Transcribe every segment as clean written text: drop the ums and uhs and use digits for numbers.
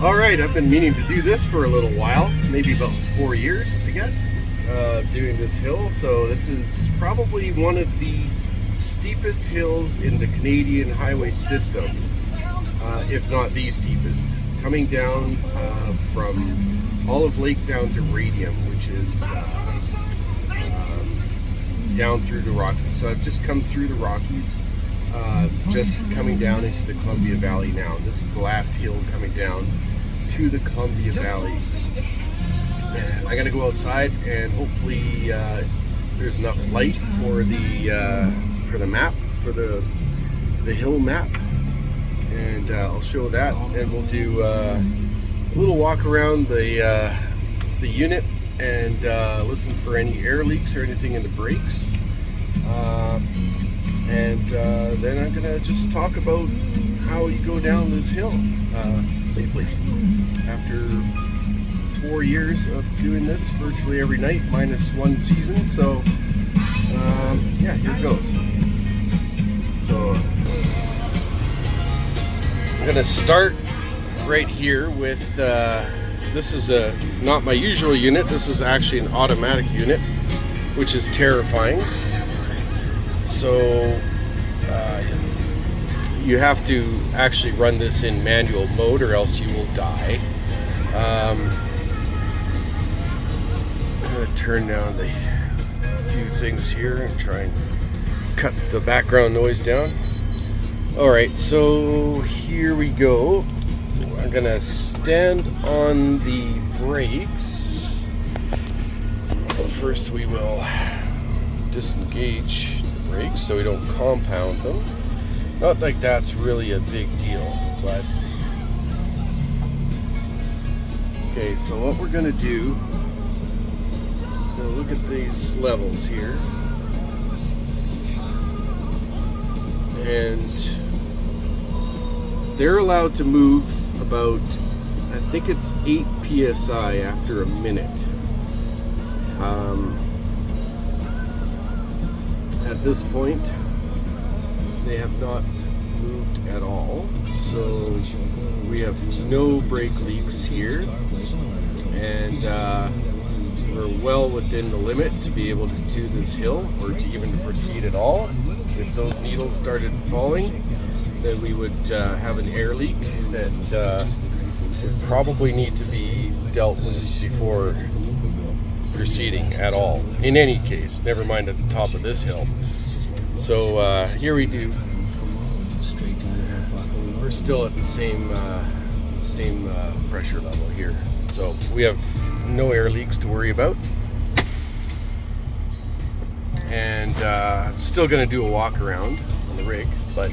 Alright, I've been meaning to do this for a little while, maybe about 4 years, I guess, doing this hill. So this is probably one of the steepest hills in the Canadian highway system, if not the steepest. Coming down from Olive Lake down to Radium, which is down through the Rockies. So I've just come through the Rockies, just coming down into the Columbia Valley now. This is the last hill coming down to the Columbia Valley. And I'm gonna go outside and hopefully there's enough light for the map, for the hill map, and I'll show that, and we'll do a little walk around the unit and listen for any air leaks or anything in the brakes, and then I'm gonna just talk about how you go down this hill safely after 4 years of doing this virtually every night minus one season. So yeah, here it goes. So I'm gonna start right here with this is not my usual unit. This is actually an automatic unit, which is terrifying. So you have to actually run this in manual mode or else you will die. I'm going to turn down a few things here and try and cut the background noise down. Alright, so here we go. I'm going to stand on the brakes. First we will disengage the brakes so we don't compound them. Not like that's really a big deal, but okay, so what we're gonna do is gonna look at these levels here, and they're allowed to move about, I think it's 8 psi after a minute. At this point they have not moved at all, so we have no brake leaks here, and we're well within the limit to be able to do this hill or to even proceed at all. If those needles started falling, then we would have an air leak that would probably need to be dealt with before proceeding at all. In any case, never mind at the top of this hill. So here we do. We're still at the same pressure level here, so we have no air leaks to worry about. And I'm still going to do a walk around on the rig, but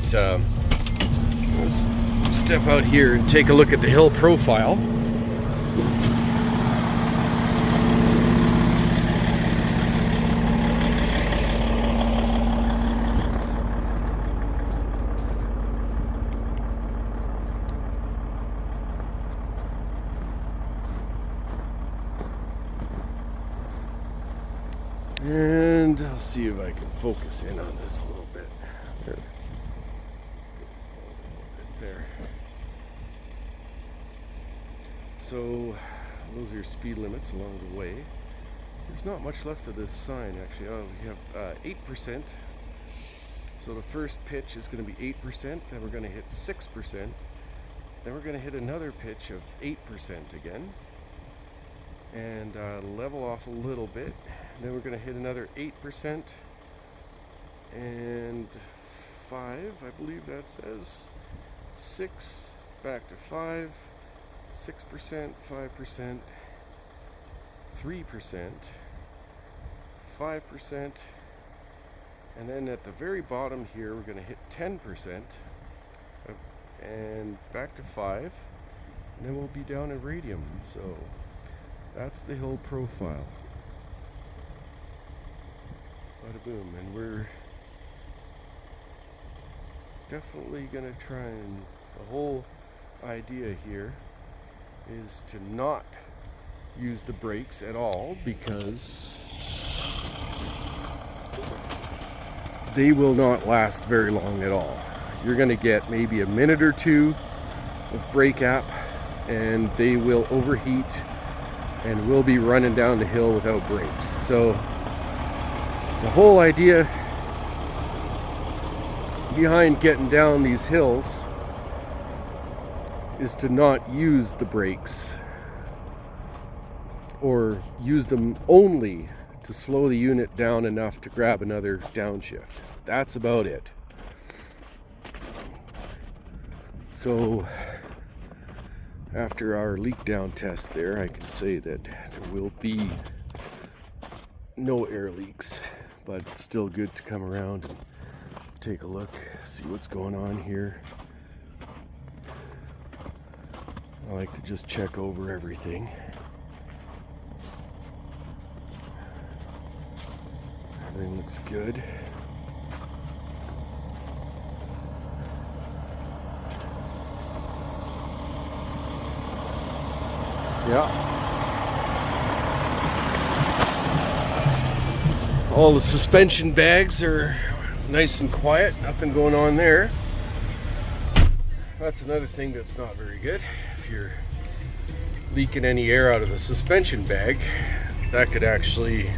let's step out here and take a look at the hill profile. And I'll see if I can focus in on this a little bit. There. So those are your speed limits along the way. There's not much left of this sign actually. Oh, we have 8%. So the first pitch is going to be 8%. Then we're going to hit 6%. Then we're going to hit another pitch of 8% again. And level off a little bit. Then we're going to hit another 8% and 5, I believe that says 6, back to 5, 6%, 5%, 3%, 5%, and then at the very bottom here we're going to hit 10% and back to 5, and then we'll be down in Radium. So that's the hill profile. Bada boom. And we're definitely gonna try, and the whole idea here is to not use the brakes at all, because they will not last very long at all. You're gonna get maybe a minute or two of brake app, and they will overheat and will be running down the hill without brakes. So the whole idea behind getting down these hills is to not use the brakes, or use them only to slow the unit down enough to grab another downshift. That's about it. So after our leak down test there, I can say that there will be no air leaks, but it's still good to come around and take a look, see what's going on here. I like to just check over everything. Everything looks good. Yeah. All the suspension bags are nice and quiet, nothing going on there. That's another thing that's not very good. If you're leaking any air out of the suspension bag, that could actually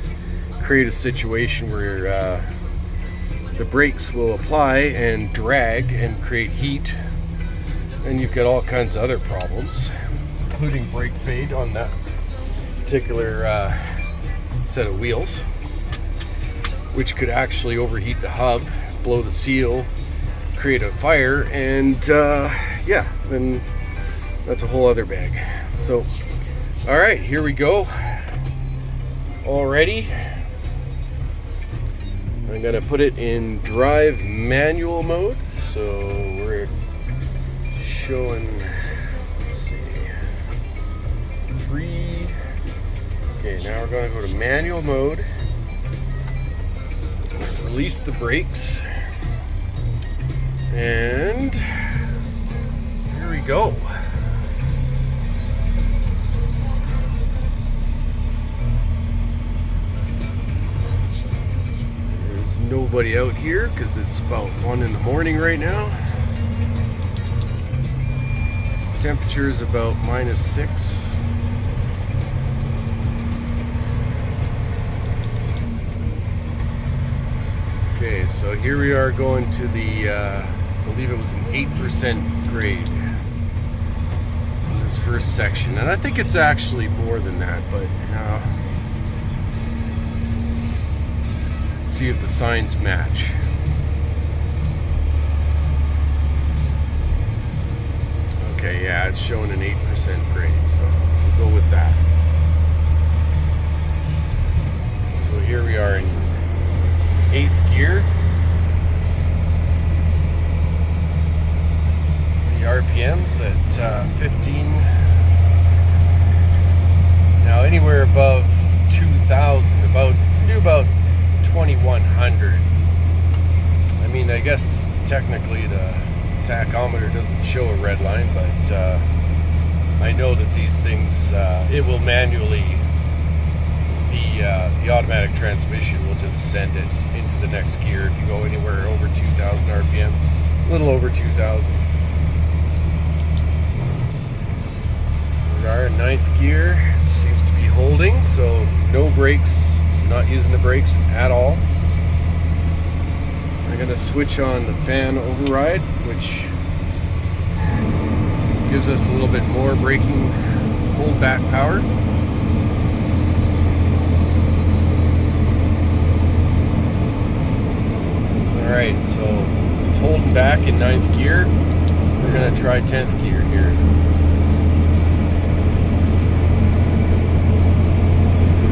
create a situation where the brakes will apply and drag and create heat, and you've got all kinds of other problems, including brake fade on that particular set of wheels, which could actually overheat the hub, blow the seal, create a fire, and yeah, then that's a whole other bag. So, all right, here we go. Already, I'm gonna put it in drive manual mode. So we're showing, let's see, 3. Okay, now we're gonna go to manual mode. Release the brakes, and here we go. There's nobody out here because it's about 1 in the morning right now. Temperature is about -6. Okay, so here we are going to the, I believe it was an 8% grade in this first section. And I think it's actually more than that, but let's see if the signs match. Okay, yeah, it's showing an 8% grade, so we'll go with that. So here we are in 8th gear. The RPM's at 15. Now anywhere above 2,000, do about 2,100. I mean, I guess technically the tachometer doesn't show a red line, but I know that these things, it will manually, the automatic transmission will just send it into the next gear if you go anywhere over 2,000 RPM, a little over 2,000. We are in 9th gear. It seems to be holding, so no brakes, not using the brakes at all. I'm going to switch on the fan override, which gives us a little bit more braking hold back power. Alright, so it's holding back in 9th gear. We're going to try 10th gear here.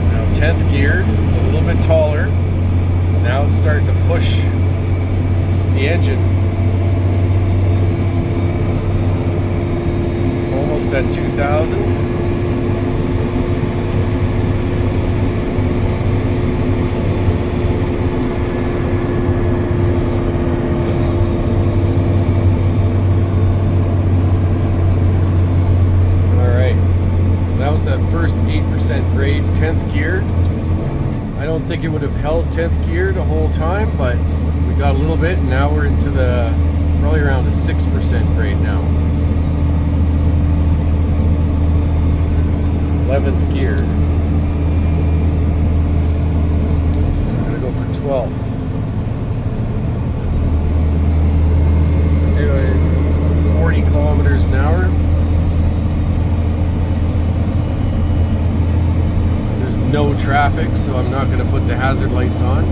Now 10th gear is a little bit taller. Now it's starting to push the engine. Almost at 2,000. First 8% grade, 10th gear. I don't think it would have held 10th gear the whole time, but we got a little bit, and now we're into the probably around a 6% grade now. 11th gear. I'm gonna go for 12th. Doing 40 kilometers an hour. There's no traffic, so I'm not gonna put the hazard lights on.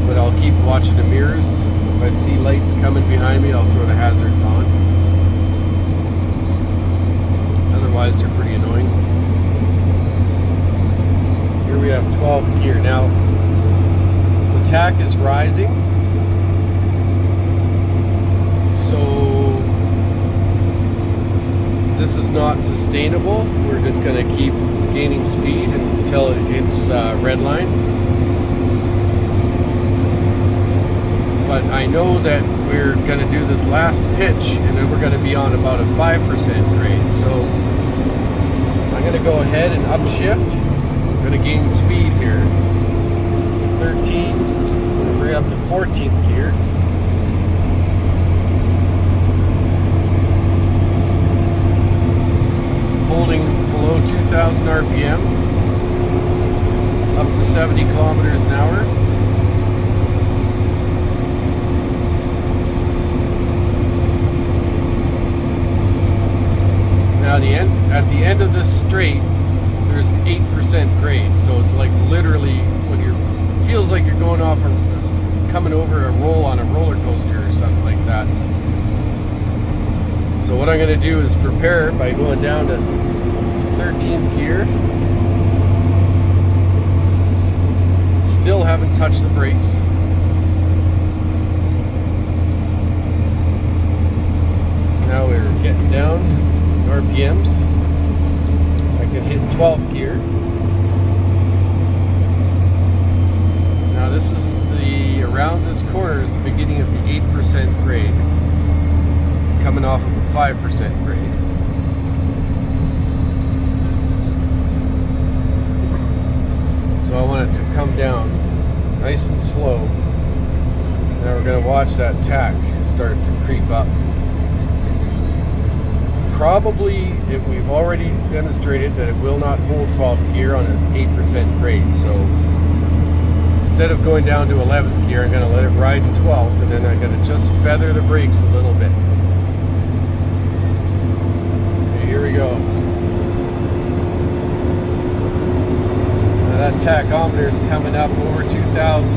But I'll keep watching the mirrors. If I see lights coming behind me, I'll throw the hazards on. Otherwise, they're pretty annoying. Here we have 12th gear. Now, the tack is rising. So, this is not sustainable. We're just going to keep gaining speed until it hits red line. But I know that we're going to do this last pitch and then we're going to be on about a 5% grade. So I'm going to go ahead and upshift. I'm going to gain speed here. 13, I'm going to bring up to 14th gear. Holding below 2,000 RPM, up to 70 kilometers an hour. Now at the end of this straight, there's an 8% grade, so it's like literally when feels like you're going off or coming over a roll on a roller coaster or something like that. So what I'm going to do is prepare by going down to 13th gear. Still haven't touched the brakes. Now we're getting down RPMs. I can hit 12th gear. Now this is around this corner is the beginning of the 8% grade. Coming off of a 5% grade. So I want it to come down nice and slow. Now we're going to watch that tack start to creep up. Probably, we've already demonstrated that it will not hold 12th gear on an 8% grade. So instead of going down to 11th gear, I'm going to let it ride in 12th, and then I'm going to just feather the brakes a little bit. Okay, here we go. Now that tachometer is coming up over 2,000.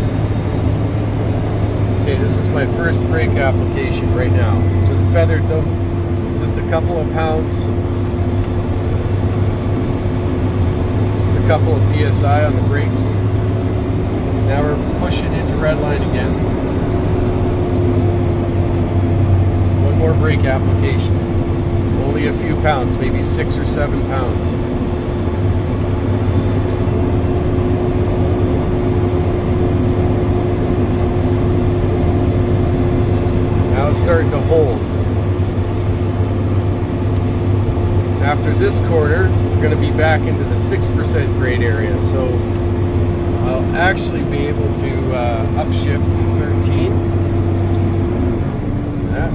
Okay, this is my first brake application right now. Just feathered them. Just a couple of pounds. Just a couple of PSI on the brakes. Now we're pushing into red line again. One more brake application. Only a few pounds, maybe 6 or 7 pounds. Now it's starting to hold. After this quarter, we're going to be back into the 6% grade area, so I'll actually be able to upshift to 13. Do that.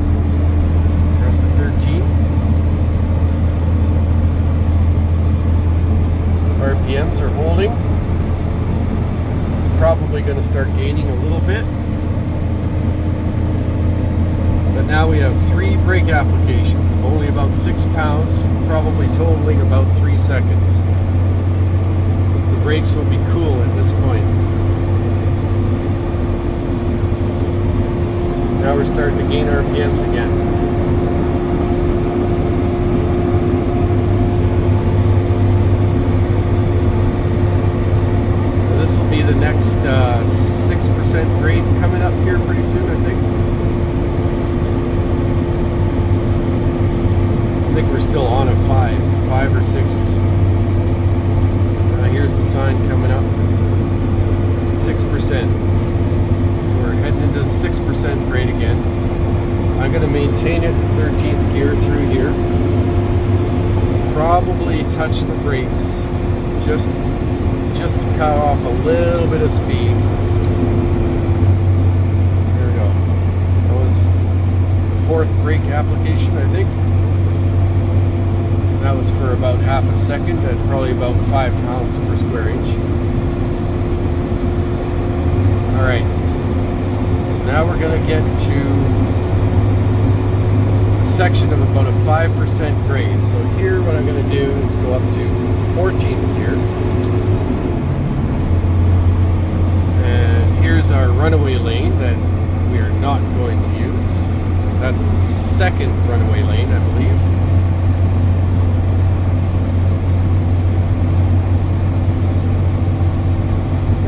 We're up to 13. RPMs are holding. It's probably going to start gaining a little bit. But now we have 3 brake applications of only about 6 pounds, probably totaling about 3 seconds. The brakes will be cool at this point. Now we're starting to gain RPMs again. This will be the next 6% grade coming up here pretty soon, I think. I think we're still on a 5 or 6. Here's the sign coming up. 6%. So we're heading into 6% grade again. I'm going to maintain it at 13th gear through here. Probably touch the brakes just to cut off a little bit of speed. There we go. That was the 4th brake application, I think. That was for half a second at probably about 5 pounds per square inch. Alright, so now we're going to get to a section of about a 5% grade. So here what I'm going to do is go up to 14th gear. And here's our runaway lane that we are not going to use. That's the second runaway lane, I believe.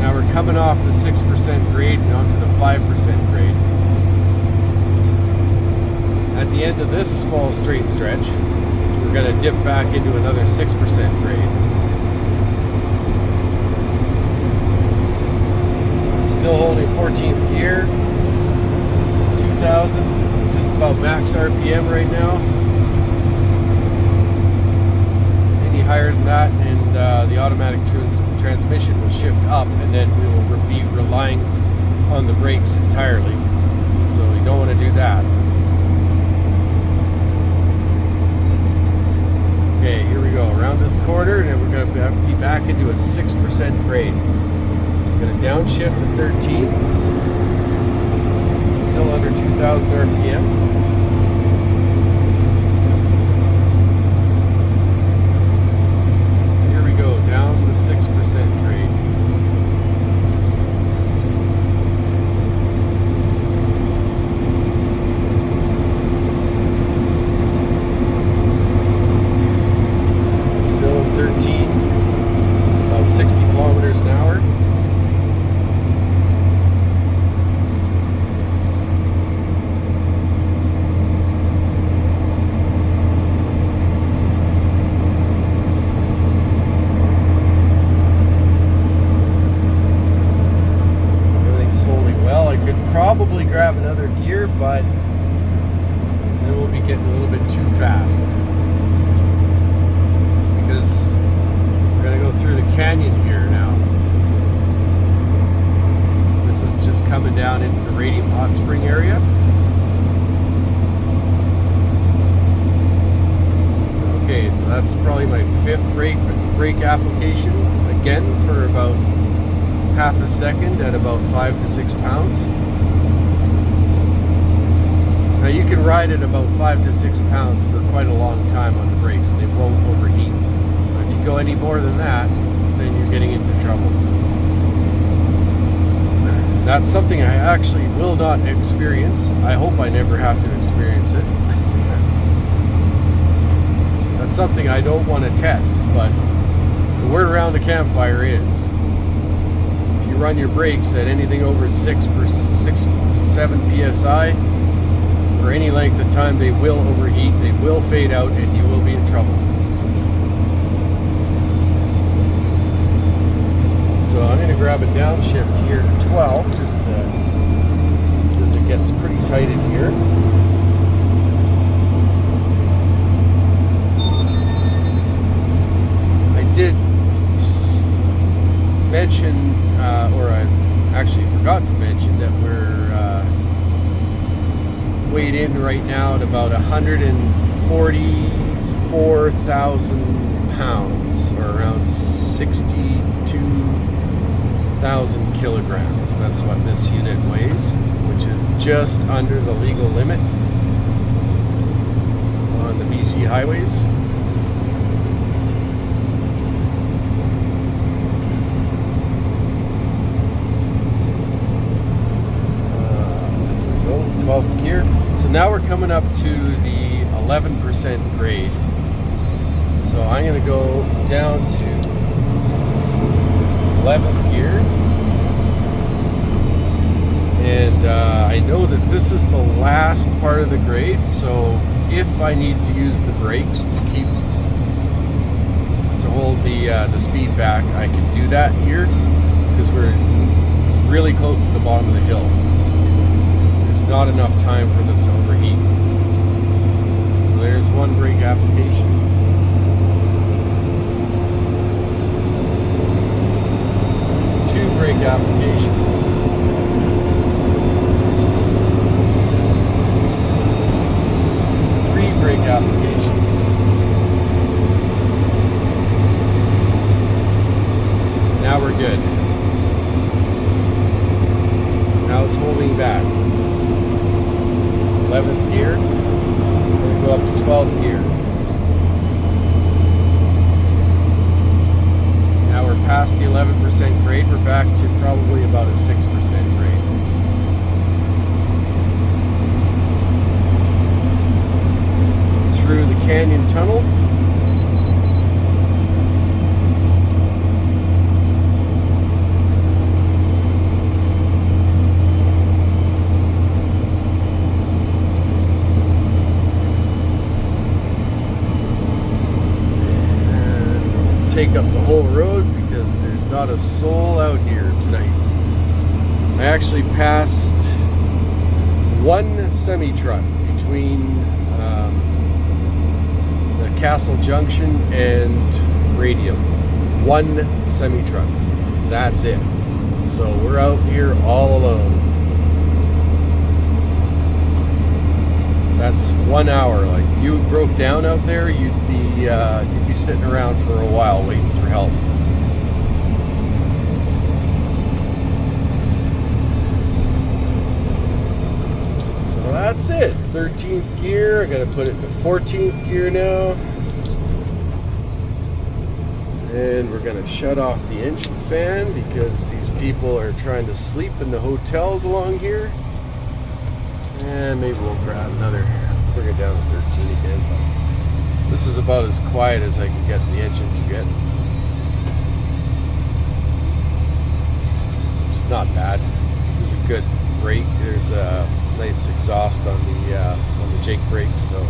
Now we're coming off the 6% grade and onto the 5% grade. At the end of this small straight stretch, we're going to dip back into another 6% grade. Still holding 14th gear, 2000, just about max RPM right now. Any higher than that and the automatic transmission will shift up, and then we will be relying on the brakes entirely. So we don't want to do that. Okay, here we go, around this corner, and then we're going to be back into a 6% grade. Going to downshift to 13. Still under 2,000 RPM. Here we go, down the 6% grade. Still in 13, about 60 kilometers an hour. Probably grab another gear, but then we'll be getting a little bit too fast because we're going to go through the canyon here now. This is just coming down into the Radium Hot Spring area. Okay, so that's probably my 5th brake application, again for about half a second at about 5 to 6 pounds. Now you can ride at about 5 to 6 pounds for quite a long time on the brakes. They won't overheat. But if you go any more than that, then you're getting into trouble. That's something I actually will not experience. I hope I never have to experience it. That's something I don't want to test, but the word around the campfire is if you run your brakes at anything over 7 PSI, for any length of time, they will overheat, they will fade out, and you will be in trouble. So I'm going to grab a downshift here to 12, just because it gets pretty tight in here. I did mention, or I actually forgot to mention, that we're weighed in right now at about 144,000 pounds, or around 62,000 kilograms. That's what this unit weighs, which is just under the legal limit on the BC highways. There we go, 12th gear. So now we're coming up to the 11% grade. So I'm going to go down to 11th gear. And I know that this is the last part of the grade, so if I need to use the brakes to hold the speed back, I can do that here because we're really close to the bottom of the hill. Not enough time for them to overheat. So there's one brake application. 2 brake applications. 3 brake applications. 5% grade. We're back to probably about a 6% grade. Through the canyon tunnel. Take up the whole road because there's not a soul out here tonight. I actually passed one semi-truck between the Castle Junction and Radium. One semi-truck. That's it. So we're out here all alone. That's 1 hour. Like, if you broke down out there, you'd be sitting around for a while waiting for help. So that's it. 13th gear. I gotta put it into 14th gear now. And we're gonna shut off the engine fan because these people are trying to sleep in the hotels along here. And maybe we'll grab another, bring it down to 13 again. This is about as quiet as I can get the engine to get. Which is not bad. There's a good brake. There's a nice exhaust on the Jake brake, so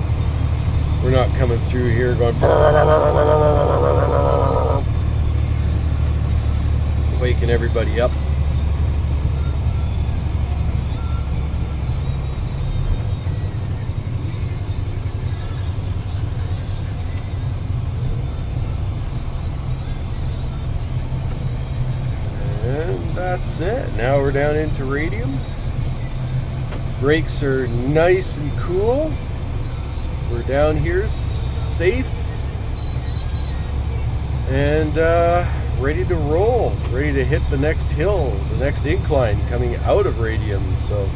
we're not coming through here going waking everybody up. And that's it. Now we're down into Radium. Brakes are nice and cool. We're down here safe and ready to roll, ready to hit the next hill, the next incline coming out of Radium. So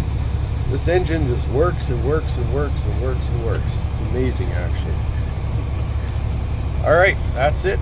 this engine just works and works and works and works and works. It's amazing, actually. All right, that's it.